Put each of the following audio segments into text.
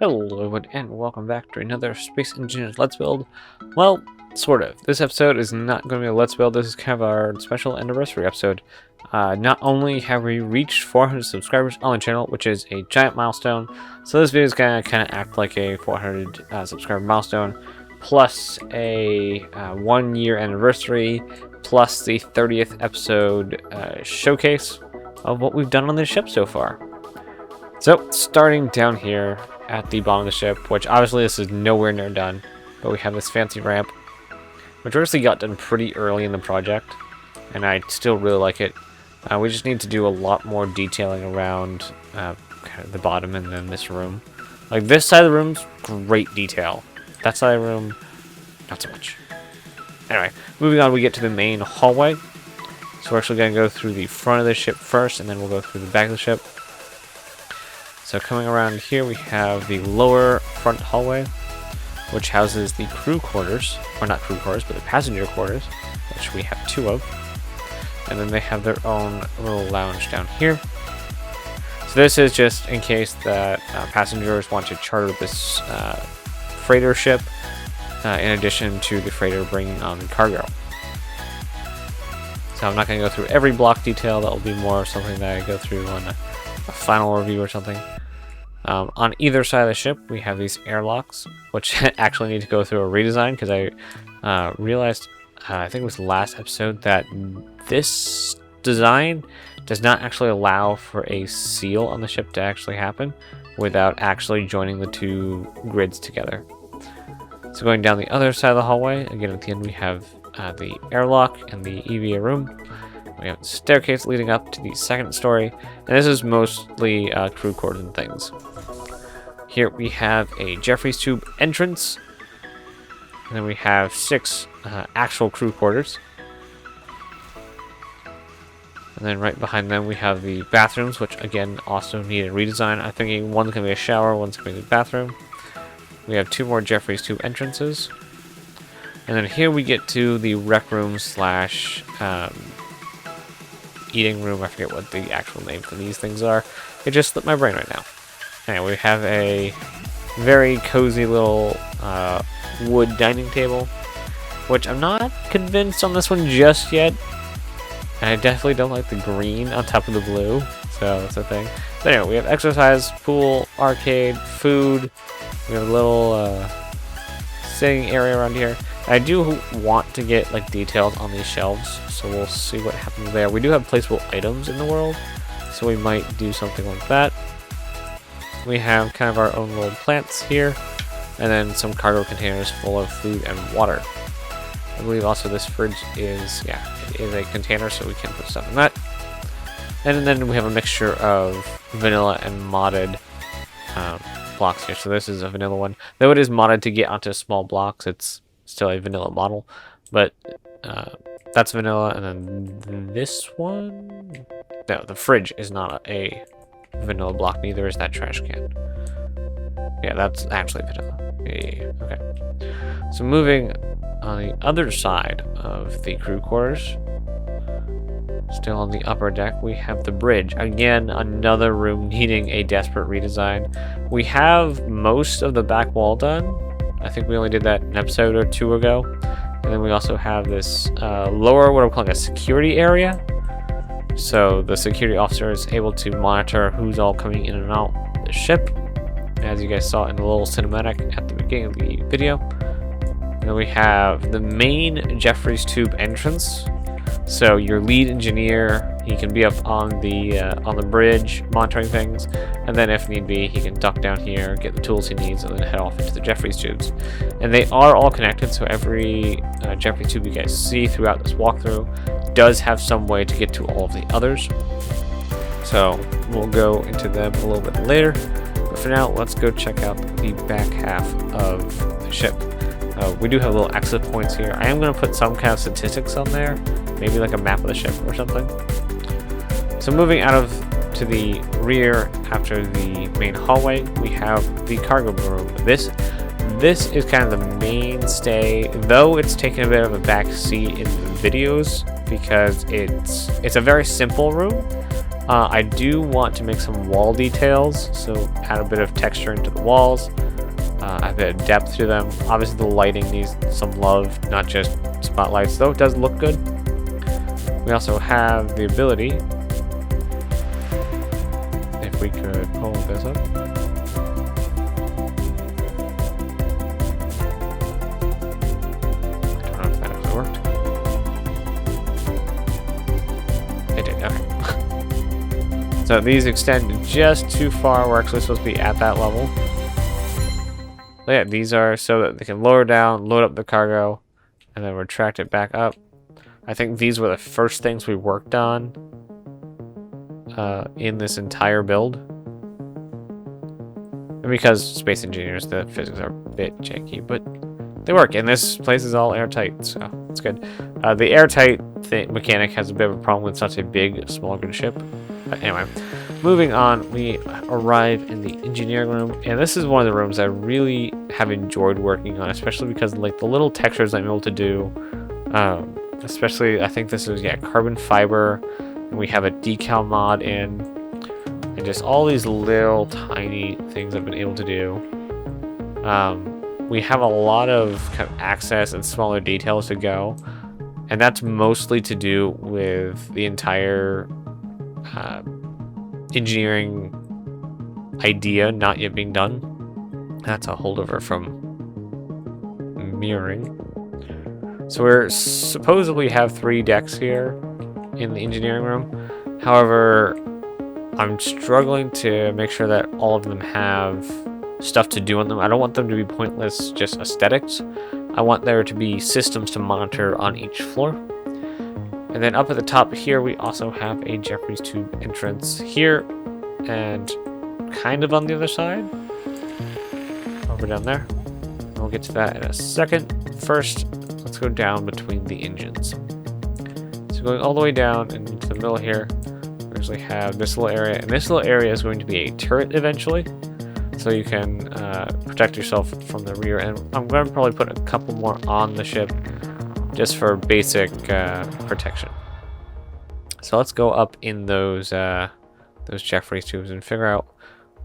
Hello everyone, and welcome back to another Space Engineers Let's Build. Well, sort of. This episode is not going to be a Let's Build. This is kind of our special anniversary episode. Not only have we reached 400 subscribers on the channel, which is a giant milestone, so this video is going to kind of act like a 400 subscriber milestone, plus a 1 year anniversary, plus the 30th episode showcase of what we've done on this ship so far. So, starting down here at the bottom of the ship, which obviously this is nowhere near done, but we have this fancy ramp, which actually got done pretty early in the project, and I still really like it. We just need to do a lot more detailing around kind of the bottom and then this room. Like this side of the room's great detail. That side of the room, not so much. Anyway, moving on, we get to the main hallway. So we're actually going to go through the front of the ship first, and then we'll go through the back of the ship. So coming around here, we have the lower front hallway, which houses the crew quarters, or not crew quarters, but the passenger quarters, which we have 2 of. And then they have their own little lounge down here. So this is just in case that passengers want to charter this freighter ship, in addition to the freighter bringing on the cargo. So I'm not going to go through every block detail. That will be more something that I go through on a final review or something. On either side of the ship, we have these airlocks, which actually need to go through a redesign, because I realized, I think it was the last episode, that this design does not actually allow for a seal on the ship to actually happen without actually joining the 2 grids together. So going down the other side of the hallway, again at the end we have the airlock and the EVA room. We have the staircase leading up to the 2nd story, and this is mostly crew quarters and things. Here we have a Jeffries tube entrance, and then we have 6 actual crew quarters. And then right behind them we have the bathrooms, which again also need a redesign. I'm thinking one's going to be a shower, one's going to be the bathroom. We have 2 more Jeffries tube entrances. And then here we get to the rec room slash eating room. I forget what the actual name for these things are. It just slipped my brain right now. Anyway, we have a very cozy little wood dining table, which I'm not convinced on this one just yet. And I definitely don't like the green on top of the blue, so that's a thing. But anyway, we have exercise, pool, arcade, food. We have a little sitting area around here. I do want to get like details on these shelves, so we'll see what happens there. We do have placeable items in the world, so we might do something like that. We have kind of our own little plants here, and then some cargo containers full of food and water. I believe also this fridge is, yeah, it is a container, so we can put stuff in that. And then we have a mixture of vanilla and modded blocks here. So this is a vanilla one, though it is modded to get onto small blocks. It's still a vanilla model, but that's vanilla. And then this one, no, the fridge is not a vanilla block, neither is that trash can. Yeah, that's actually vanilla. Yeah, okay. So moving on the other side of the crew quarters, still on the upper deck, we have the bridge. Again, another room needing a desperate redesign. We have most of the back wall done. I think we only did that an episode or 2 ago. And then we also have this lower, what I'm calling a security area. So the security officer is able to monitor who's all coming in and out of the ship, as you guys saw in the little cinematic at the beginning of the video. And then we have the main Jeffries tube entrance. So your lead engineer, he can be up on the bridge monitoring things, and then if need be, he can duck down here, get the tools he needs, and then head off into the Jeffries tubes. And they are all connected, so every Jeffries tube you guys see throughout this walkthrough does have some way to get to all of the others. So we'll go into them a little bit later, but for now, let's go check out the back half of the ship. We do have little access points here. I am going to put some kind of statistics on there, maybe like a map of the ship or something. So moving out of to the rear after the main hallway, we have the cargo room. This is kind of the mainstay, though it's taken a bit of a back seat in the videos because it's a very simple room. I do want to make some wall details, so add a bit of texture into the walls. A bit of depth to them. Obviously the lighting needs some love, not just spotlights, though it does look good. We also have the ability, if we could pull this up, I don't know if that actually worked. It did, okay. So these extend just too far. We're actually supposed to be at that level. But yeah, these are so that they can lower down, load up the cargo, and then retract it back up. I think these were the first things we worked on in this entire build. And because space engineers, the physics are a bit janky, but they work. And this place is all airtight, so it's good. The airtight mechanic has a bit of a problem with such a big, small good ship. But anyway. Moving on, we arrive in the engineering room, and this is one of the rooms I really have enjoyed working on, especially because like the little textures I'm able to do, especially I think this is carbon fiber, and we have a decal mod in, and just all these little tiny things I've been able to do. We have a lot of kind of access and smaller details to go, and that's mostly to do with the entire engineering idea not yet being done. That's a holdover from mirroring. So we're supposedly have 3 decks here in the engineering room. However, I'm struggling to make sure that all of them have stuff to do on them. I don't want them to be pointless, just aesthetics. I want there to be systems to monitor on each floor. And then up at the top here, we also have a Jeffries tube entrance here, and kind of on the other side, over down there. And we'll get to that in a second. First, let's go down between the engines. So going all the way down into the middle here, we actually have this little area, and this little area is going to be a turret eventually, so you can protect yourself from the rear. And I'm going to probably put a couple more on the ship, just for basic protection. So let's go up in those Jeffries tubes and figure out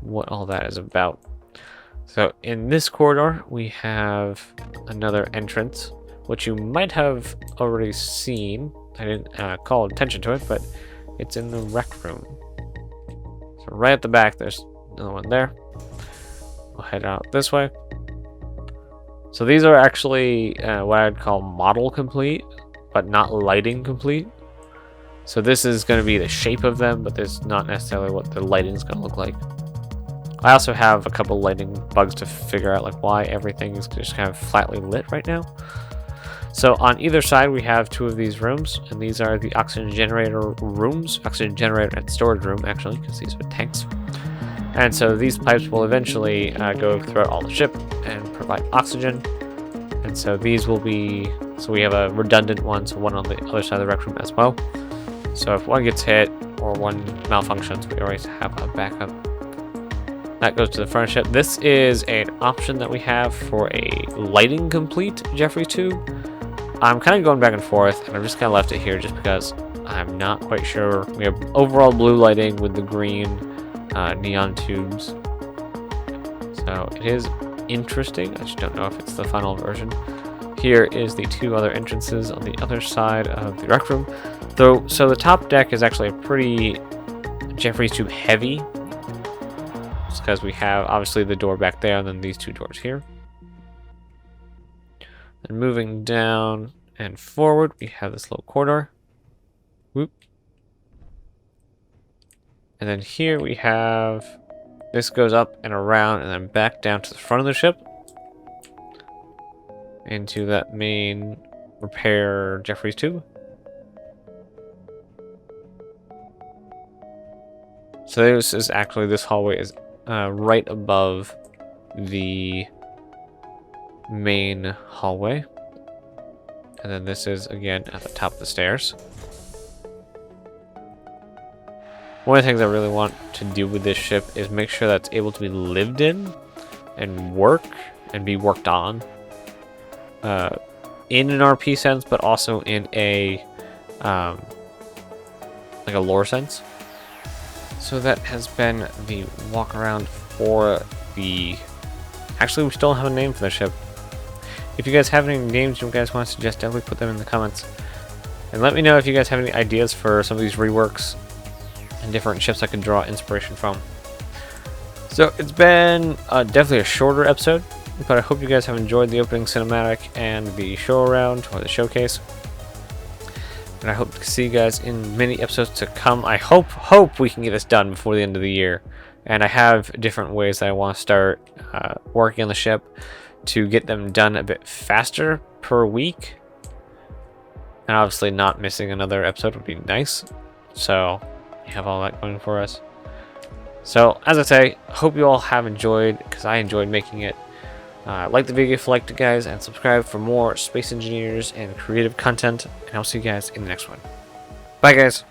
what all that is about. So in this corridor, we have another entrance, which you might have already seen. I didn't call attention to it, but it's in the rec room. So right at the back, there's another one there. We'll head out this way. So these are actually what I'd call model complete, but not lighting complete. So this is going to be the shape of them, but this is not necessarily what the lighting is going to look like. I also have a couple lighting bugs to figure out, like why everything is just kind of flatly lit right now. So on either side, we have 2 of these rooms, and these are the oxygen generator rooms, oxygen generator and storage room actually, because these are tanks. And so these pipes will eventually go throughout all the ship and provide oxygen. And so these will be, so we have a redundant one, so one on the other side of the rec room as well. So if one gets hit or one malfunctions, we always have a backup. That goes to the front of the ship. This is an option that we have for a lighting complete Jeffries tube. I'm kind of going back and forth, and I've just kind of left it here just because I'm not quite sure. We have overall blue lighting with the green neon tubes. So it is interesting. I just don't know if it's the final version. Here is the two other entrances on the other side of the rec room. So the top deck is actually a pretty GeForce tube heavy. It's because we have obviously the door back there and then these two doors here. And moving down and forward, we have this little corridor. Whoop. And then here we have, this goes up and around and then back down to the front of the ship. Into that main repair GeForce tube. So this is actually, this hallway is right above the main hallway. And then this is again at the top of the stairs. One of the things I really want to do with this ship is make sure that it's able to be lived in and work and be worked on. In an RP sense, but also in a like a lore sense. So that has been the walk around for the. Actually, we still don't have a name for the ship. If you guys have any names you guys want to suggest, definitely put them in the comments. And let me know if you guys have any ideas for some of these reworks and different ships I could draw inspiration from. So it's been definitely a shorter episode, but I hope you guys have enjoyed the opening cinematic and the show around, or the showcase. And I hope to see you guys in many episodes to come. I hope we can get this done before the end of the year. And I have different ways that I want to start working on the ship to get them done a bit faster per week. And obviously not missing another episode would be nice. So you have all that going for us. So as I say, hope you all have enjoyed, because I enjoyed making it. Like the video if you liked it, guys, and subscribe for more space engineers and creative content. And I'll see you guys in the next one. Bye, guys.